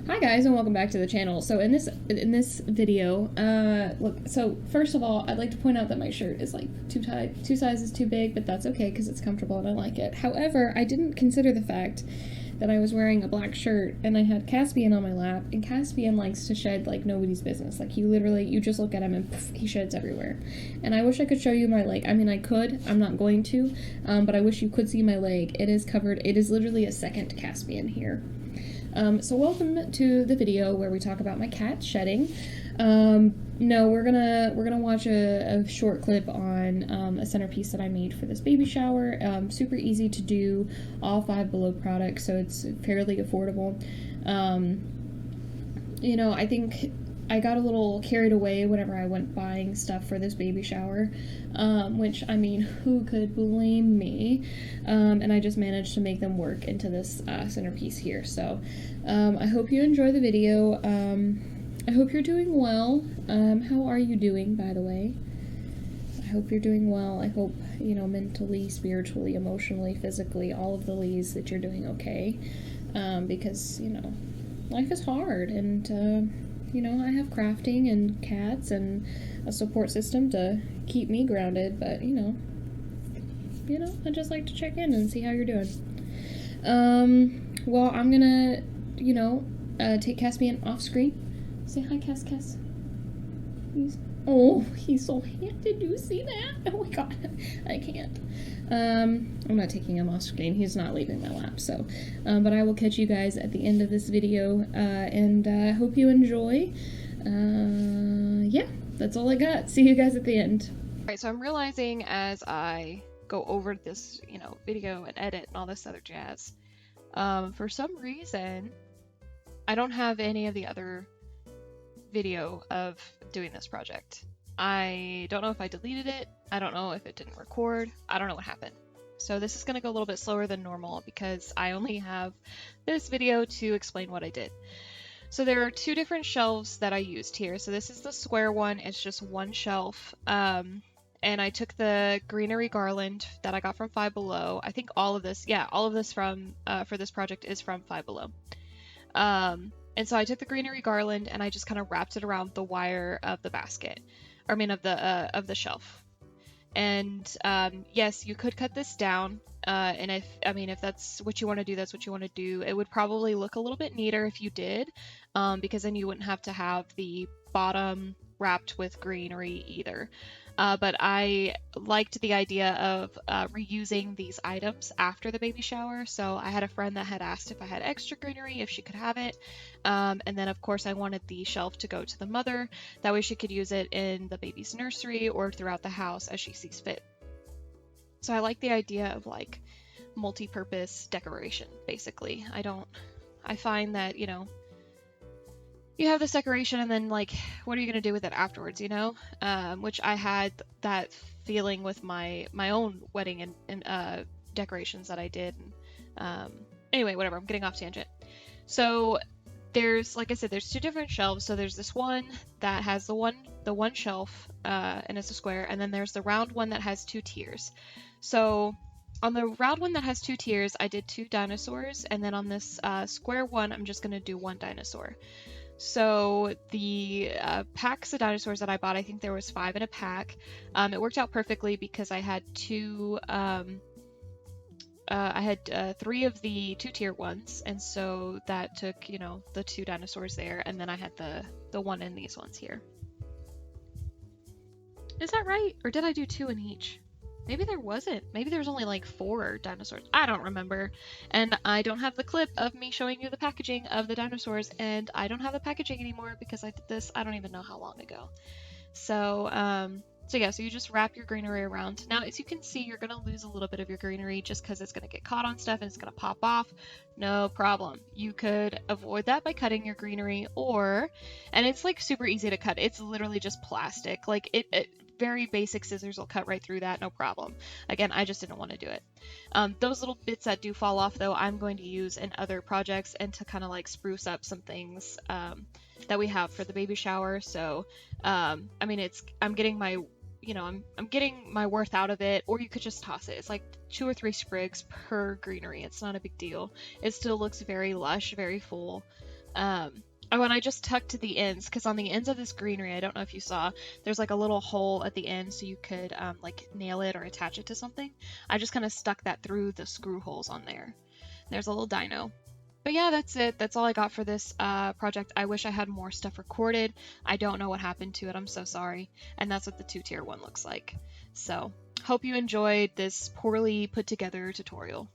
Hi guys, and welcome back to the channel. So in this video, look. So first of all, I'd like to point out that my shirt is like two sizes too big, but that's okay because it's comfortable and I like it. However, I didn't consider the fact that I was wearing a black shirt and I had Caspian on my lap, and Caspian likes to shed like nobody's business. Like you just look at him and poof, he sheds everywhere. And I wish I could show you my leg. I mean, I could. I'm not going to, but I wish you could see my leg. It is covered. It is literally a second Caspian here. So welcome to the video where we talk about my cat shedding. No, we're gonna watch a short clip on a centerpiece that I made for this baby shower. Super easy to do, all 5Below products, so it's fairly affordable. You know, I think I got a little carried away whenever I went buying stuff for this baby shower, which, I mean, who could blame me? And I just managed to make them work into this centerpiece here. So I hope you enjoy the video. I hope you're doing well. How are you doing, by the way? I hope you're doing well. I hope, you know, mentally, spiritually, emotionally, physically, all of the leads that you're doing okay. Because, you know, life is hard, and you know, I have crafting and cats and a support system to keep me grounded, but you know, I just like to check in and see how you're doing. Well, I'm gonna, you know, take Caspian off screen. Say hi, Cass. He's so handsome. Did you see that? Oh my god, I can't. I'm not taking him off screen. He's not leaving my lap, so. But I will catch you guys at the end of this video, and I hope you enjoy. Yeah, that's all I got. See you guys at the end. Alright, so I'm realizing as I go over this, you know, video and edit and all this other jazz, for some reason, I don't have any of the other video of doing this project. I don't know if I deleted it, I don't know if it didn't record, I don't know what happened. So this is going to go a little bit slower than normal because I only have this video to explain what I did. So there are two different shelves that I used here. So this is the square one, it's just one shelf. And I took the Greenary Garland that I got from 5Below. I think all of this from for this project is from 5Below. And so I took the Greenary Garland and I just kind of wrapped it around the wire of the basket, or I mean of the shelf. And yes, you could cut this down, and if that's what you want to do, that's what you want to do. It would probably look a little bit neater if you did, because then you wouldn't have to have the bottom wrapped with greenery either. But I liked the idea of reusing these items after the baby shower, so I had a friend that had asked if I had extra greenery, if she could have it, and then of course I wanted the shelf to go to the mother, that way she could use it in the baby's nursery or throughout the house as she sees fit. So I like the idea of like multi-purpose decoration, basically. I find that, you know, you have this decoration and then like what are you gonna do with it afterwards, you know? Which I had that feeling with my own wedding and decorations that I did. Anyway, whatever, I'm getting off tangent. So there's, like I said, there's two different shelves. So there's this one that has the one shelf, and it's a square, and then there's the round one that has two tiers. So on the round one that has two tiers, I did two dinosaurs, and then on this square one, I'm just gonna do one dinosaur. So the packs of dinosaurs that I bought, I think there was 5 in a pack. It worked out perfectly because I had I had 3 of the 2-tier ones, and so that took, you know, the 2 dinosaurs there, and then I had the one in these ones here. Is that right? Or did I do 2 in each? Maybe there wasn't. Maybe there was only like 4 dinosaurs. I don't remember. And I don't have the clip of me showing you the packaging of the dinosaurs, and I don't have the packaging anymore because I did this, I don't even know how long ago. So, yeah, so you just wrap your greenery around. Now, as you can see, you're going to lose a little bit of your greenery just because it's going to get caught on stuff and it's going to pop off. No problem. You could avoid that by cutting your greenery, and it's like super easy to cut. It's literally just plastic. Like very basic scissors will cut right through that, no problem. Again, I just didn't want to do it. Those little bits that do fall off, though, I'm going to use in other projects and to kind of like spruce up some things that we have for the baby shower. So, I mean, I'm getting my, you know, I'm getting my worth out of it, or you could just toss it. It's like 2 or 3 sprigs per greenery. It's not a big deal. It still looks very lush, very full. Oh, and I just tucked the ends, because on the ends of this greenery, I don't know if you saw, there's like a little hole at the end so you could like nail it or attach it to something. I just kind of stuck that through the screw holes on there. There's a little dino. But yeah, that's it. That's all I got for this project. I wish I had more stuff recorded. I don't know what happened to it. I'm so sorry. And that's what the 2-tier one looks like. So, hope you enjoyed this poorly put together tutorial.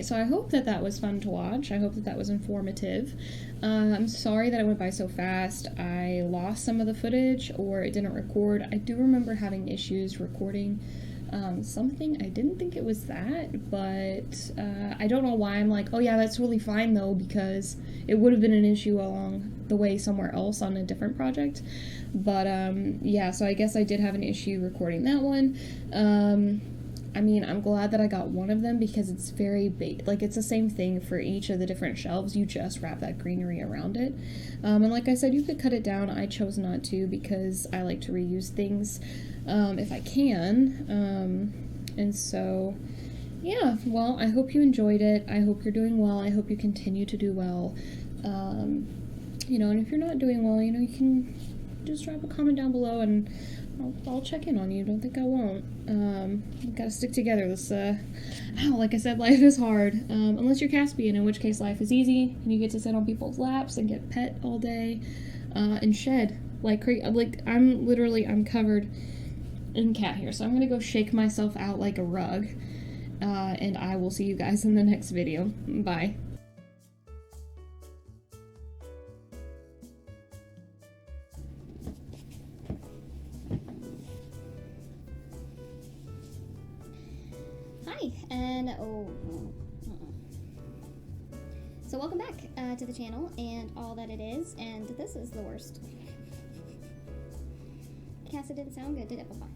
So I hope that that was fun to watch. I hope that that was informative. I'm sorry that it went by so fast. I lost some of the footage or it didn't record. I do remember having issues recording something. I didn't think it was that, but I don't know why I'm like, oh yeah, that's really fine though, because it would have been an issue along the way somewhere else on a different project. But yeah, so I guess I did have an issue recording that one. I mean, I'm glad that I got one of them because it's very big. Like, it's the same thing for each of the different shelves. You just wrap that greenery around it. And like I said, you could cut it down. I chose not to because I like to reuse things if I can. And so, yeah, well, I hope you enjoyed it. I hope you're doing well. I hope you continue to do well. You know, and if you're not doing well, you know, you can just drop a comment down below and I'll check in on you. Don't think I won't. We've got to stick together. This, like I said, life is hard. Unless you're Caspian, in which case life is easy, and you get to sit on people's laps and get pet all day, and shed like crazy. Like I'm covered in cat hair, so I'm gonna go shake myself out like a rug. And I will see you guys in the next video. Bye. And so welcome back to the channel and all that it is, and this is the worst. Cass, it didn't sound good, did it, Papa?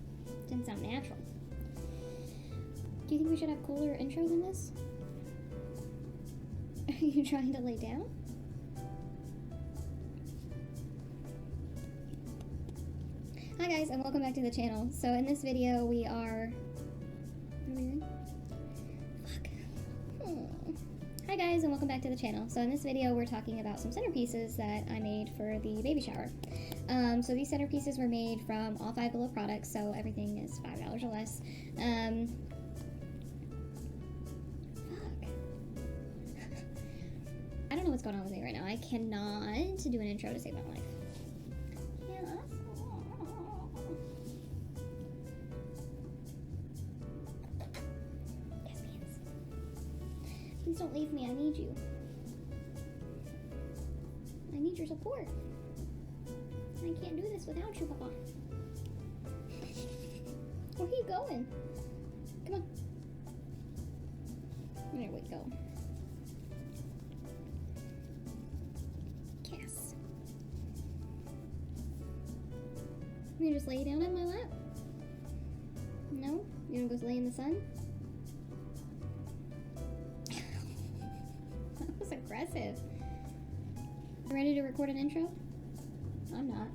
Didn't sound natural. Do you think we should have cooler intro than this? Are you trying to lay down? Hi guys, and welcome back to the channel. So in this video we are... What are we doing? Hi guys, and welcome back to the channel. So in this video we're talking about some centerpieces that I made for the baby shower. So these centerpieces were made from all 5Below products, so everything is $5 or less. Fuck. I don't know what's going on with me right now. I cannot do an intro to save my life. Yeah. Please don't leave me. I need you. I need your support. I can't do this without you, Papa. Where are you going? Come on. There we go. Cass. You gonna just lay down in my lap? No? You gonna go lay in the sun? That was aggressive. You ready to record an intro? I'm not.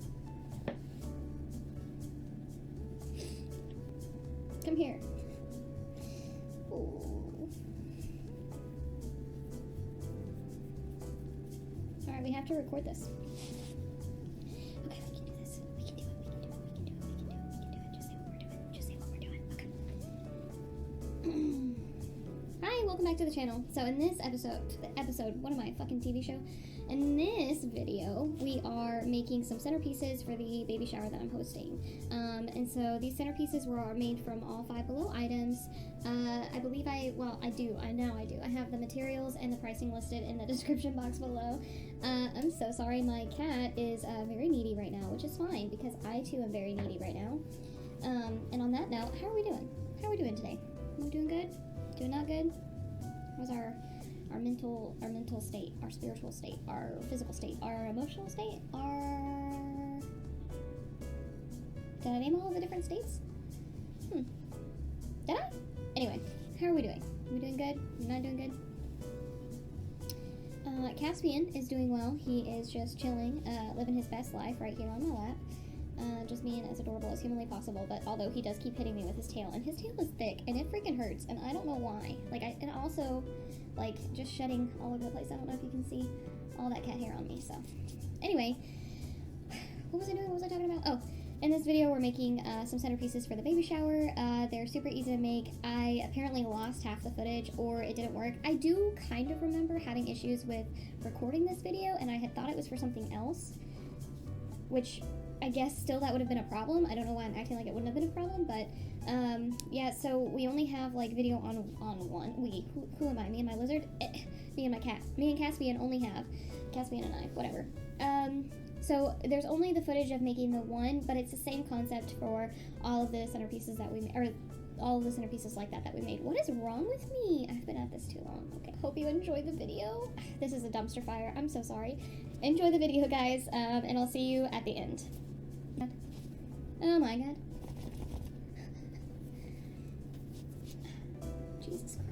Come here. Ooh. Alright, we have to record this. Okay, we can do this. We can do it. We can do it. We can do it. We can do it. We can do it. Just say what we're doing. Just say what we're doing. Okay. Hi, welcome back to the channel. So in this episode, what am I, fucking TV show? In this video, we are making some centerpieces for the baby shower that I'm hosting. And so these centerpieces were made from all 5Below items. I believe I do. I have the materials and the pricing listed in the description box below. I'm so sorry, my cat is very needy right now, which is fine because I too am very needy right now. And on that note, how are we doing? How are we doing today? Are we doing good? Doing not good? How's our mental state, our spiritual state, our physical state, our emotional state, our... Did I name all the different states? Did I? Anyway, how are we doing? Are we doing good? We're not doing good? Caspian is doing well. He is just chilling, living his best life right here on my lap. Just being as adorable as humanly possible, but although he does keep hitting me with his tail, and his tail is thick, and it freaking hurts, and I don't know why. And also, like, just shedding all over the place. I don't know if you can see all that cat hair on me. So, anyway, what was I doing? What was I talking about? Oh, in this video, we're making some centerpieces for the baby shower. They're super easy to make. I apparently lost half the footage, or it didn't work. I do kind of remember having issues with recording this video, and I had thought it was for something else, which I guess still that would have been a problem. I don't know why I'm acting like it wouldn't have been a problem, but yeah, so we only have like video on one. Who am I? Me and my lizard? Me and my cat. Me and Caspian only have Caspian and I, whatever. So there's only the footage of making the one, but it's the same concept for all of the centerpieces that we or all of the centerpieces like that we made. What is wrong with me? I've been at this too long. Okay, hope you enjoyed the video. This is a dumpster fire. I'm so sorry. Enjoy the video, guys, and I'll see you at the end. Oh my god. Jesus Christ.